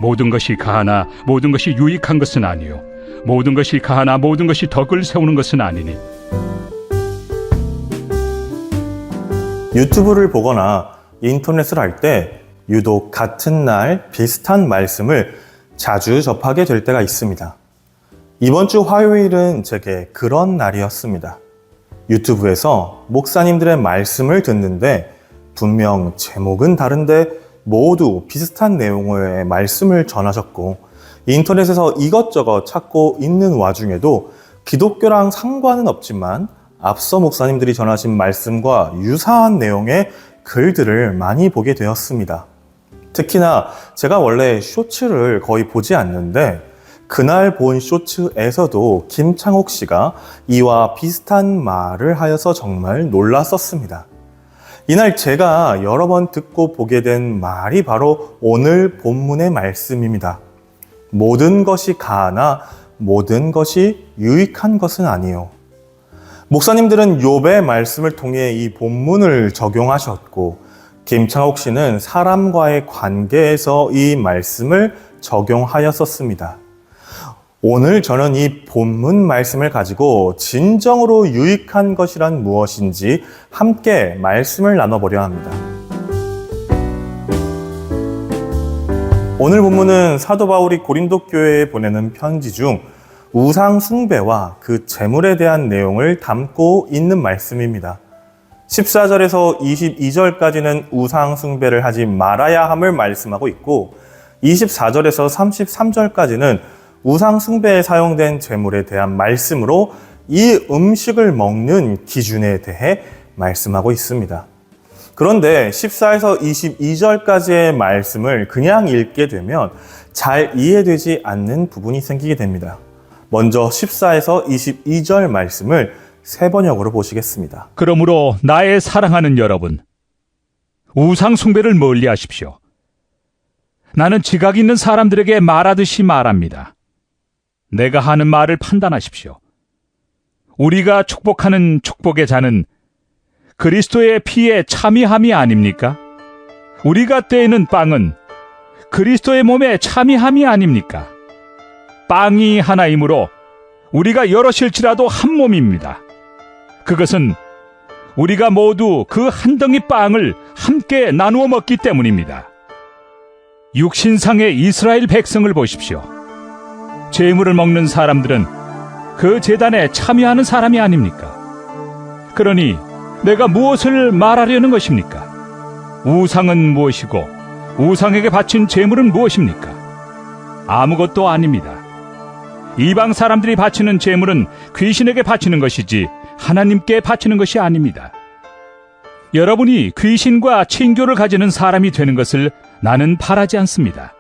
모든 것이 가하나 모든 것이 유익한 것은 아니요 모든 것이 가하나 모든 것이 덕을 세우는 것은 아니니. 유튜브를 보거나 인터넷을 할 때 유독 같은 날 비슷한 말씀을 자주 접하게 될 때가 있습니다. 이번 주 화요일은 제게 그런 날이었습니다. 유튜브에서 목사님들의 말씀을 듣는데 분명 제목은 다른데 모두 비슷한 내용의 말씀을 전하셨고, 인터넷에서 이것저것 찾고 있는 와중에도 기독교랑 상관은 없지만 앞서 목사님들이 전하신 말씀과 유사한 내용의 글들을 많이 보게 되었습니다. 특히나 제가 원래 쇼츠를 거의 보지 않는데 그날 본 쇼츠에서도 김창옥 씨가 이와 비슷한 말을 하여서 정말 놀랐었습니다. 이날 제가 여러 번 듣고 보게 된 말이 바로 오늘 본문의 말씀입니다. 모든 것이 가하나 모든 것이 유익한 것은 아니요. 목사님들은 욥의 말씀을 통해 이 본문을 적용하셨고, 김창옥 씨는 사람과의 관계에서 이 말씀을 적용하였었습니다. 오늘 저는 이 본문 말씀을 가지고 진정으로 유익한 것이란 무엇인지 함께 말씀을 나눠보려 합니다. 오늘 본문은 사도 바울이 고린도 교회에 보내는 편지 중 우상 숭배와 그 재물에 대한 내용을 담고 있는 말씀입니다. 14절에서 22절까지는 우상 숭배를 하지 말아야 함을 말씀하고 있고, 24절에서 33절까지는 우상 숭배에 사용된 재물에 대한 말씀으로 이 음식을 먹는 기준에 대해 말씀하고 있습니다. 그런데 14에서 22절까지의 말씀을 그냥 읽게 되면 잘 이해되지 않는 부분이 생기게 됩니다. 먼저 14에서 22절 말씀을 세 번역으로 보시겠습니다. 그러므로 나의 사랑하는 여러분, 우상 숭배를 멀리 하십시오. 나는 지각 있는 사람들에게 말하듯이 말합니다. 내가 하는 말을 판단하십시오. 우리가 축복하는 축복의 잔은 그리스도의 피에 참이함이 아닙니까? 우리가 떼는 빵은 그리스도의 몸에 참이함이 아닙니까? 빵이 하나이므로 우리가 여럿일지라도 한 몸입니다. 그것은 우리가 모두 그 한 덩이 빵을 함께 나누어 먹기 때문입니다. 육신상의 이스라엘 백성을 보십시오. 제물을 먹는 사람들은 그 제단에 참여하는 사람이 아닙니까? 그러니 내가 무엇을 말하려는 것입니까? 우상은 무엇이고 우상에게 바친 제물은 무엇입니까? 아무것도 아닙니다. 이방 사람들이 바치는 제물은 귀신에게 바치는 것이지 하나님께 바치는 것이 아닙니다. 여러분이 귀신과 친교를 가지는 사람이 되는 것을 나는 바라지 않습니다.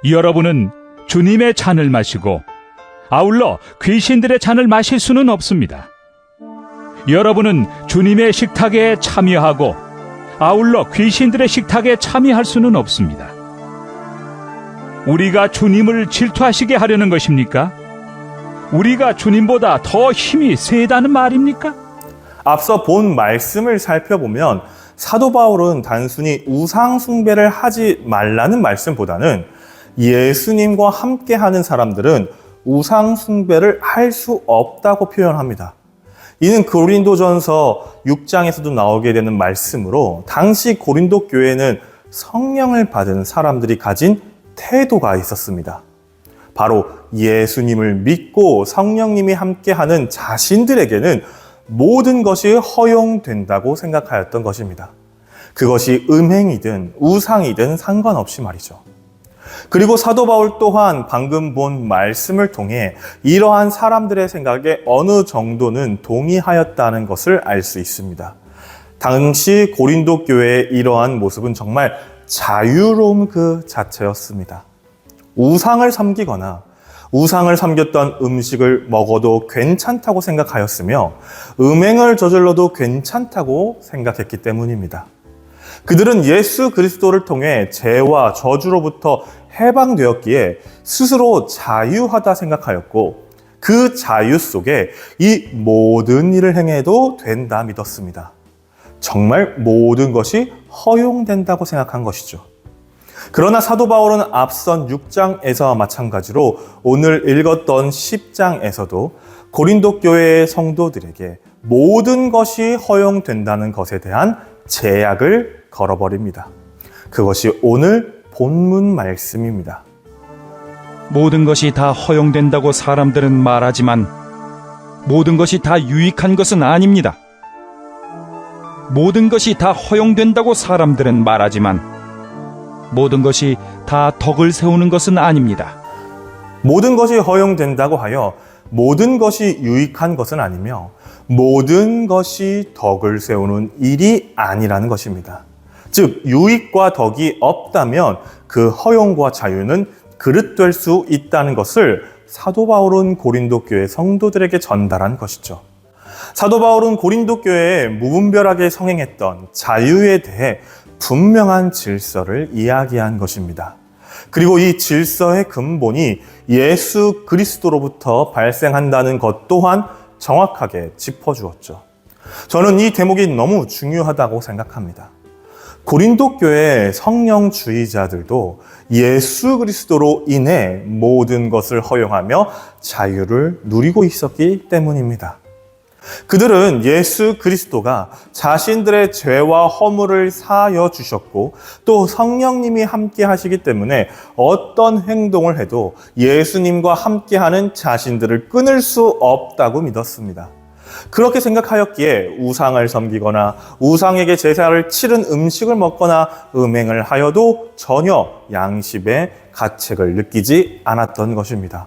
여러분은 주님의 잔을 마시고 아울러 귀신들의 잔을 마실 수는 없습니다. 여러분은 주님의 식탁에 참여하고 아울러 귀신들의 식탁에 참여할 수는 없습니다. 우리가 주님을 질투하시게 하려는 것입니까? 우리가 주님보다 더 힘이 세다는 말입니까? 앞서 본 말씀을 살펴보면 사도 바울은 단순히 우상 숭배를 하지 말라는 말씀보다는 예수님과 함께하는 사람들은 우상 숭배를 할 수 없다고 표현합니다. 이는 고린도전서 6장에서도 나오게 되는 말씀으로, 당시 고린도 교회는 성령을 받은 사람들이 가진 태도가 있었습니다. 바로 예수님을 믿고 성령님이 함께하는 자신들에게는 모든 것이 허용된다고 생각하였던 것입니다. 그것이 음행이든 우상이든 상관없이 말이죠. 그리고 사도 바울 또한 방금 본 말씀을 통해 이러한 사람들의 생각에 어느 정도는 동의하였다는 것을 알 수 있습니다. 당시 고린도 교회의 이러한 모습은 정말 자유로움 그 자체였습니다. 우상을 섬기거나 우상을 섬겼던 음식을 먹어도 괜찮다고 생각하였으며 음행을 저질러도 괜찮다고 생각했기 때문입니다. 그들은 예수 그리스도를 통해 죄와 저주로부터 해방되었기에 스스로 자유하다 생각하였고, 그 자유 속에 이 모든 일을 행해도 된다 믿었습니다. 정말 모든 것이 허용된다고 생각한 것이죠. 그러나 사도 바울은 앞선 6장에서와 마찬가지로 오늘 읽었던 10장에서도 고린도 교회의 성도들에게 모든 것이 허용된다는 것에 대한 제약을 걸어버립니다. 그것이 오늘 본문 말씀입니다. 모든 것이 다 허용된다고 사람들은 말하지만 모든 것이 다 유익한 것은 아닙니다. 모든 것이 다 허용된다고 사람들은 말하지만 모든 것이 다 덕을 세우는 것은 아닙니다. 모든 것이 허용된다고 하여 모든 것이 유익한 것은 아니며 모든 것이 덕을 세우는 일이 아니라는 것입니다. 즉, 유익과 덕이 없다면 그 허용과 자유는 그릇될 수 있다는 것을 사도 바울은 고린도 교회 성도들에게 전달한 것이죠. 사도 바울은 고린도 교회에 무분별하게 성행했던 자유에 대해 분명한 질서를 이야기한 것입니다. 그리고 이 질서의 근본이 예수 그리스도로부터 발생한다는 것 또한 정확하게 짚어주었죠. 저는 이 대목이 너무 중요하다고 생각합니다. 고린도 교회의 성령주의자들도 예수 그리스도로 인해 모든 것을 허용하며 자유를 누리고 있었기 때문입니다. 그들은 예수 그리스도가 자신들의 죄와 허물을 사하여 주셨고 또 성령님이 함께 하시기 때문에 어떤 행동을 해도 예수님과 함께하는 자신들을 끊을 수 없다고 믿었습니다. 그렇게 생각하였기에 우상을 섬기거나 우상에게 제사를 치른 음식을 먹거나 음행을 하여도 전혀 양심의 가책을 느끼지 않았던 것입니다.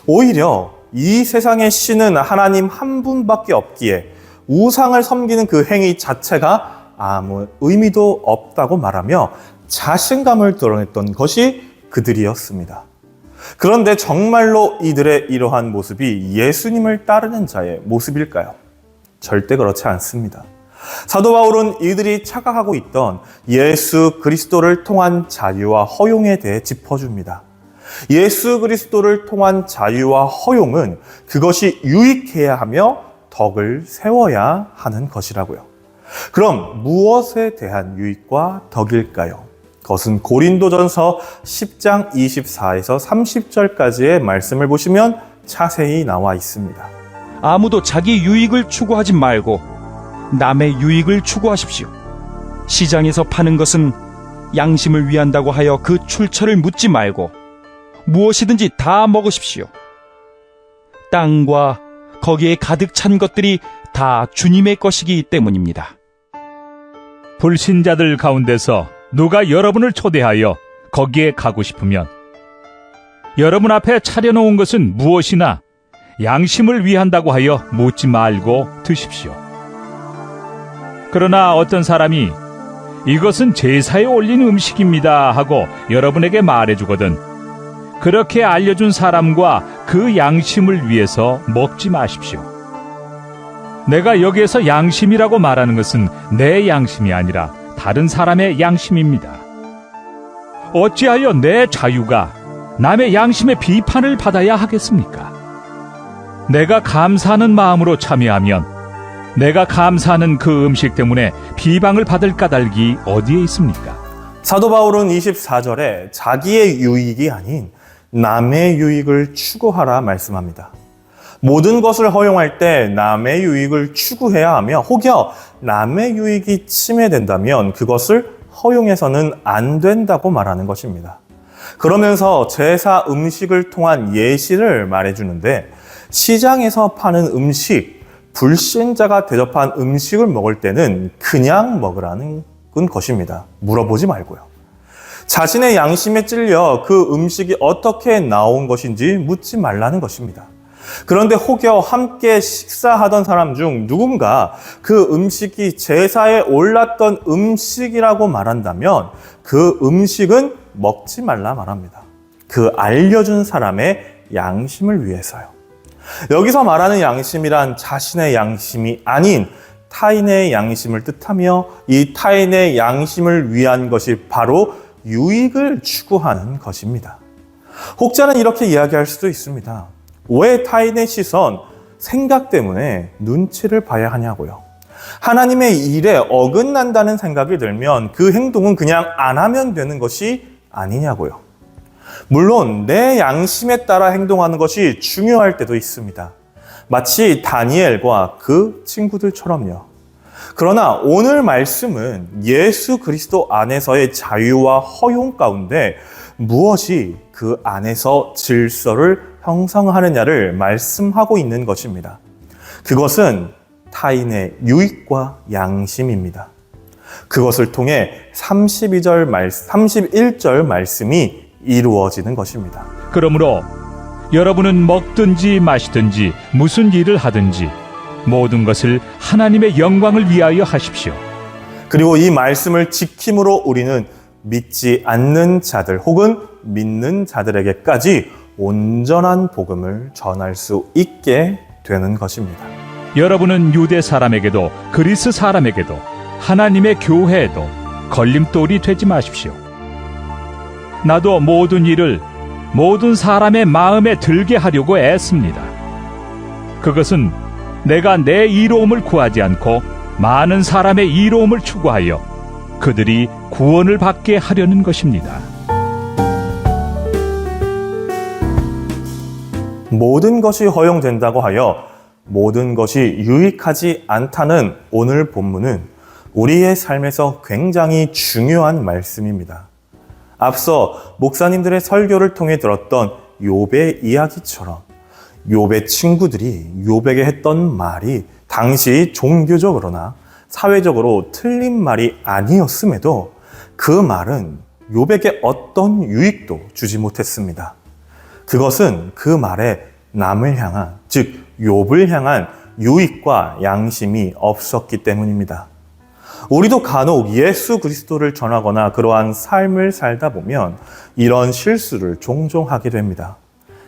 오히려 이 세상의 신은 하나님 한 분밖에 없기에 우상을 섬기는 그 행위 자체가 아무 의미도 없다고 말하며 자신감을 드러냈던 것이 그들이었습니다. 그런데 정말로 이들의 이러한 모습이 예수님을 따르는 자의 모습일까요? 절대 그렇지 않습니다. 사도 바울은 이들이 착각하고 있던 예수 그리스도를 통한 자유와 허용에 대해 짚어줍니다. 예수 그리스도를 통한 자유와 허용은 그것이 유익해야 하며 덕을 세워야 하는 것이라고요. 그럼 무엇에 대한 유익과 덕일까요? 그것은 고린도전서 10장 24에서 30절까지의 말씀을 보시면 자세히 나와 있습니다. 아무도 자기 유익을 추구하지 말고 남의 유익을 추구하십시오. 시장에서 파는 것은 양심을 위한다고 하여 그 출처를 묻지 말고 무엇이든지 다 먹으십시오. 땅과 거기에 가득 찬 것들이 다 주님의 것이기 때문입니다. 불신자들 가운데서 누가 여러분을 초대하여 거기에 가고 싶으면 여러분 앞에 차려놓은 것은 무엇이나 양심을 위한다고 하여 묻지 말고 드십시오. 그러나 어떤 사람이 이것은 제사에 올린 음식입니다 하고 여러분에게 말해주거든 그렇게 알려준 사람과 그 양심을 위해서 먹지 마십시오. 내가 여기에서 양심이라고 말하는 것은 내 양심이 아니라 다른 사람의 양심입니다. 어찌하여 내 자유가 남의 양심의 비판을 받아야 하겠습니까? 내가 감사하는 마음으로 참여하면 내가 감사하는 그 음식 때문에 비방을 받을 까닭이 어디에 있습니까? 사도 바울은 24절에 자기의 유익이 아닌 남의 유익을 추구하라 말씀합니다. 모든 것을 허용할 때 남의 유익을 추구해야 하며 혹여 남의 유익이 침해된다면 그것을 허용해서는 안 된다고 말하는 것입니다. 그러면서 제사 음식을 통한 예시를 말해주는데 시장에서 파는 음식, 불신자가 대접한 음식을 먹을 때는 그냥 먹으라는 것입니다. 물어보지 말고요. 자신의 양심에 찔려 그 음식이 어떻게 나온 것인지 묻지 말라는 것입니다. 그런데 혹여 함께 식사하던 사람 중 누군가 그 음식이 제사에 올랐던 음식이라고 말한다면 그 음식은 먹지 말라 말합니다. 그 알려준 사람의 양심을 위해서요. 여기서 말하는 양심이란 자신의 양심이 아닌 타인의 양심을 뜻하며 이 타인의 양심을 위한 것이 바로 유익을 추구하는 것입니다. 혹자는 이렇게 이야기할 수도 있습니다. 왜 타인의 시선, 생각 때문에 눈치를 봐야 하냐고요. 하나님의 일에 어긋난다는 생각이 들면 그 행동은 그냥 안 하면 되는 것이 아니냐고요. 물론 내 양심에 따라 행동하는 것이 중요할 때도 있습니다. 마치 다니엘과 그 친구들처럼요. 그러나 오늘 말씀은 예수 그리스도 안에서의 자유와 허용 가운데 무엇이 그 안에서 질서를 형성하느냐를 말씀하고 있는 것입니다. 그것은 타인의 유익과 양심입니다. 그것을 통해 31절 말씀이 이루어지는 것입니다. 그러므로 여러분은 먹든지 마시든지 무슨 일을 하든지 모든 것을 하나님의 영광을 위하여 하십시오. 그리고 이 말씀을 지킴으로 우리는 믿지 않는 자들 혹은 믿는 자들에게까지 온전한 복음을 전할 수 있게 되는 것입니다. 여러분은 유대 사람에게도 그리스 사람에게도 하나님의 교회에도 걸림돌이 되지 마십시오. 나도 모든 일을 모든 사람의 마음에 들게 하려고 애씁니다. 그것은 내가 내 이로움을 구하지 않고 많은 사람의 이로움을 추구하여 그들이 구원을 받게 하려는 것입니다. 모든 것이 허용된다고 하여 모든 것이 유익하지 않다는 오늘 본문은 우리의 삶에서 굉장히 중요한 말씀입니다. 앞서 목사님들의 설교를 통해 들었던 욥의 이야기처럼 욥의 친구들이 욥에게 했던 말이 당시 종교적으로나 사회적으로 틀린 말이 아니었음에도 그 말은 욥에게 어떤 유익도 주지 못했습니다. 그것은 그 말에 남을 향한, 즉 욥을 향한 유익과 양심이 없었기 때문입니다. 우리도 간혹 예수 그리스도를 전하거나 그러한 삶을 살다 보면 이런 실수를 종종 하게 됩니다.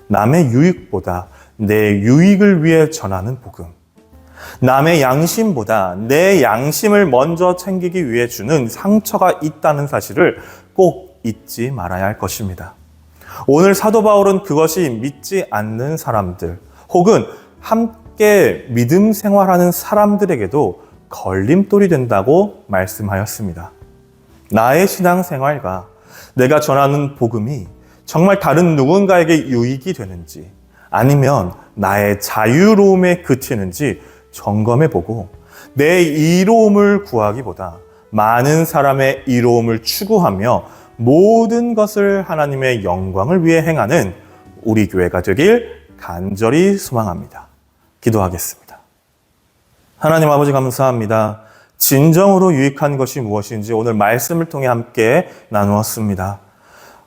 남의 유익보다 내 유익을 위해 전하는 복음, 남의 양심보다 내 양심을 먼저 챙기기 위해 주는 상처가 있다는 사실을 꼭 잊지 말아야 할 것입니다. 오늘 사도 바울은 그것이 믿지 않는 사람들 혹은 함께 믿음 생활하는 사람들에게도 걸림돌이 된다고 말씀하였습니다. 나의 신앙생활과 내가 전하는 복음이 정말 다른 누군가에게 유익이 되는지 아니면 나의 자유로움에 그치는지 점검해보고 내 이로움을 구하기보다 많은 사람의 이로움을 추구하며 모든 것을 하나님의 영광을 위해 행하는 우리 교회가 되길 간절히 소망합니다. 기도하겠습니다. 하나님 아버지 감사합니다. 진정으로 유익한 것이 무엇인지 오늘 말씀을 통해 함께 나누었습니다.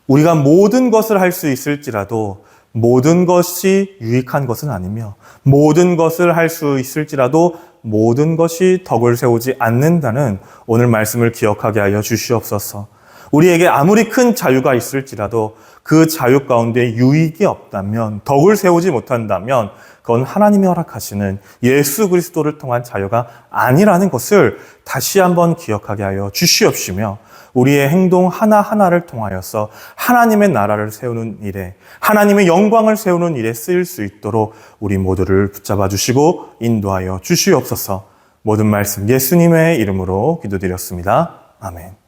우리가 모든 것을 할 수 있을지라도 모든 것이 유익한 것은 아니며 모든 것을 할 수 있을지라도 모든 것이 덕을 세우지 않는다는 오늘 말씀을 기억하게 하여 주시옵소서. 우리에게 아무리 큰 자유가 있을지라도 그 자유 가운데 유익이 없다면, 덕을 세우지 못한다면 그건 하나님이 허락하시는 예수 그리스도를 통한 자유가 아니라는 것을 다시 한번 기억하게 하여 주시옵시며 우리의 행동 하나하나를 통하여서 하나님의 나라를 세우는 일에, 하나님의 영광을 세우는 일에 쓰일 수 있도록 우리 모두를 붙잡아 주시고 인도하여 주시옵소서. 모든 말씀 예수님의 이름으로 기도드렸습니다. 아멘.